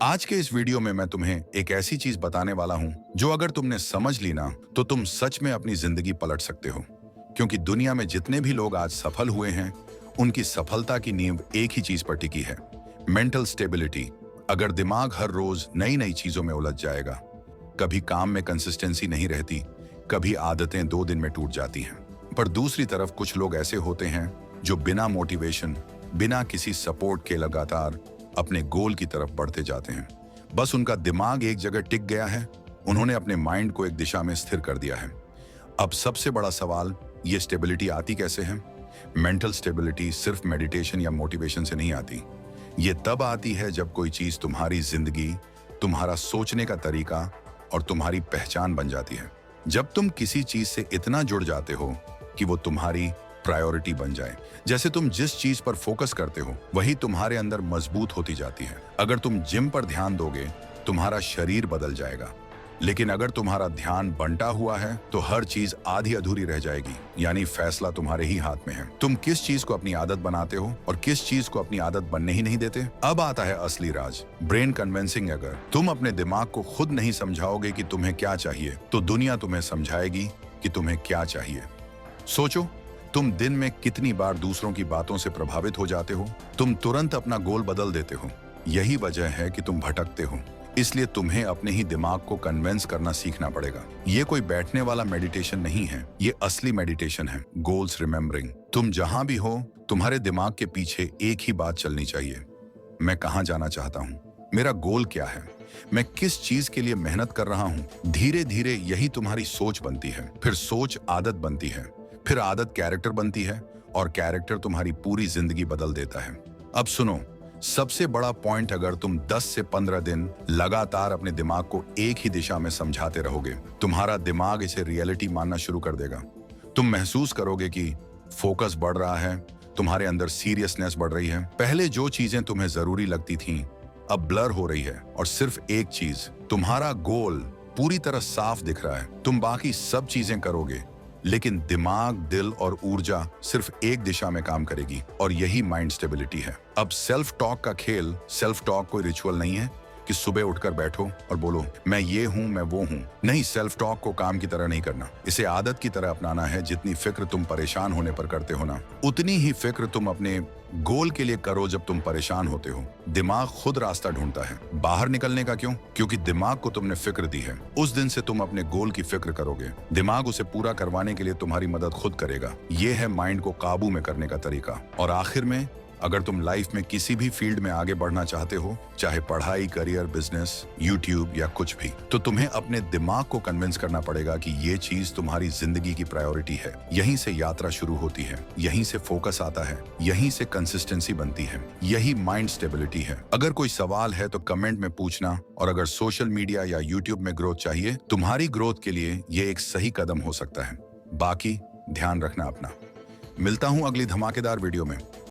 आज के इस वीडियो में मैं तुम्हें एक ऐसी चीज बताने वाला हूं जो अगर तुमने समझ ली ना तो तुम सच में अपनी जिंदगी पलट सकते हो। क्योंकि दुनिया में जितने भी लोग आज सफल हुए हैं उनकी सफलता की नींव एक ही चीज पर टिकी है, मेंटल स्टेबिलिटी। अगर दिमाग हर रोज नई नई चीजों में उलझ जाएगा, कभी काम में कंसिस्टेंसी नहीं रहती, कभी आदतें 2 दिन में टूट जाती हैं। पर दूसरी तरफ कुछ लोग ऐसे होते हैं जो बिना मोटिवेशन, बिना किसी सपोर्ट के लगातार अपने गोल की तरफ बढ़ते जाते हैं। बस उनका दिमाग एक जगह टिक गया है, उन्होंने अपने माइंड को एक दिशा में स्थिर कर दिया है। अब सबसे बड़ा सवाल, ये स्टेबिलिटी आती कैसे है? मेंटल स्टेबिलिटी सिर्फ मेडिटेशन या मोटिवेशन से नहीं आती। ये तब आती है जब कोई चीज तुम्हारी जिंदगी, तुम्हारा सोचने का तरीका और तुम्हारी पहचान बन जाती है। जब तुम किसी चीज से इतना जुड़ जाते हो कि वो तुम्हारी प्रायोरिटी बन जाए। जैसे तुम जिस चीज पर फोकस करते हो वही तुम्हारे अंदर मजबूत होती जाती है। अगर तुम जिम पर ध्यान दोगे, तुम्हारा शरीर बदल जाएगा। लेकिन अगर तुम्हारा ध्यान बंटा हुआ है तो हर चीज आधी अधूरी रह जाएगी। यानी फैसला तुम्हारे ही हाथ में है। तुम किस चीज को अपनी आदत बनाते हो और किस चीज को अपनी आदत बनने ही नहीं देते। अब आता है असली राज, ब्रेन कन्विंसिंग। अगर तुम अपने दिमाग को खुद नहीं समझाओगे कि तुम्हें क्या चाहिए, तो दुनिया तुम्हें समझाएगी कि तुम्हें क्या चाहिए। सोचो, तुम दिन में कितनी बार दूसरों की बातों से प्रभावित हो जाते हो? तुम तुरंत अपना गोल बदल देते हो। यही वजह है कि तुम भटकते हो। इसलिए तुम्हें अपने ही दिमाग को कन्विंस करना सीखना पड़ेगा। ये कोई बैठने वाला मेडिटेशन नहीं है, ये असली मेडिटेशन है, गोल्स रिमेम्बरिंग। तुम जहां भी हो, तुम्हारे दिमाग के पीछे एक ही बात चलनी चाहिए, मैं कहां जाना चाहता हूं, मेरा गोल क्या है, मैं किस चीज के लिए मेहनत कर रहा हूं। धीरे धीरे यही तुम्हारी सोच बनती है, फिर सोच आदत बनती है, फिर आदत कैरेक्टर बनती है और कैरेक्टर तुम्हारी पूरी जिंदगी बदल देता है। अब सुनो, सबसे बड़ा पॉइंट, अगर तुम 10 से 15 दिन लगातार अपने दिमाग को एक ही दिशा में समझाते रहोगे, तुम्हारा दिमाग इसे रियलिटी मानना शुरू कर देगा। तुम महसूस करोगे कि फोकस बढ़ रहा है, तुम्हारे अंदर सीरियसनेस बढ़ रही है। पहले जो चीजें तुम्हें जरूरी लगती थीं, अब ब्लर हो रही है और सिर्फ एक चीज, तुम्हारा गोल पूरी तरह साफ दिख रहा है। तुम बाकी सब चीजें करोगे, लेकिन दिमाग, दिल और ऊर्जा सिर्फ एक दिशा में काम करेगी, और यही माइंड स्टेबिलिटी है। अब सेल्फ टॉक का खेल, सेल्फ टॉक कोई रिचुअल नहीं है कि सुबह उठकर बैठो और बोलो मैं ये हूं, मैं वो हूं। नहीं, सेल्फ टॉक को काम की तरह नहीं करना, इसे आदत की तरह अपनाना है। जितनी फिक्र तुम परेशान होने पर करते हो ना, उतनी ही फिक्र तुम अपने गोल के लिए करो जब तुम परेशान होते हो। दिमाग खुद रास्ता ढूंढता है बाहर निकलने का। क्यों? क्योंकि दिमाग को तुमने फिक्र दी है। उस दिन से तुम अपने गोल की फिक्र करोगे, दिमाग उसे पूरा करवाने के लिए तुम्हारी मदद खुद करेगा। यह है माइंड को काबू में करने का तरीका। और आखिर में, अगर तुम लाइफ में किसी भी फील्ड में आगे बढ़ना चाहते हो, चाहे पढ़ाई, करियर, बिजनेस, यूट्यूब या कुछ भी, तो तुम्हें अपने दिमाग को कन्विंस करना पड़ेगा कि ये चीज तुम्हारी जिंदगी की प्रायोरिटी है। यहीं से यात्रा शुरू होती है, यहीं से फोकस आता है, यहीं से कंसिस्टेंसी बनती है। यही माइंड स्टेबिलिटी है। अगर कोई सवाल है तो कमेंट में पूछना, और अगर सोशल मीडिया या यूट्यूब में ग्रोथ चाहिए, तुम्हारी ग्रोथ के लिए ये एक सही कदम हो सकता है। बाकी ध्यान रखना अपना। मिलता हूं अगली धमाकेदार वीडियो में।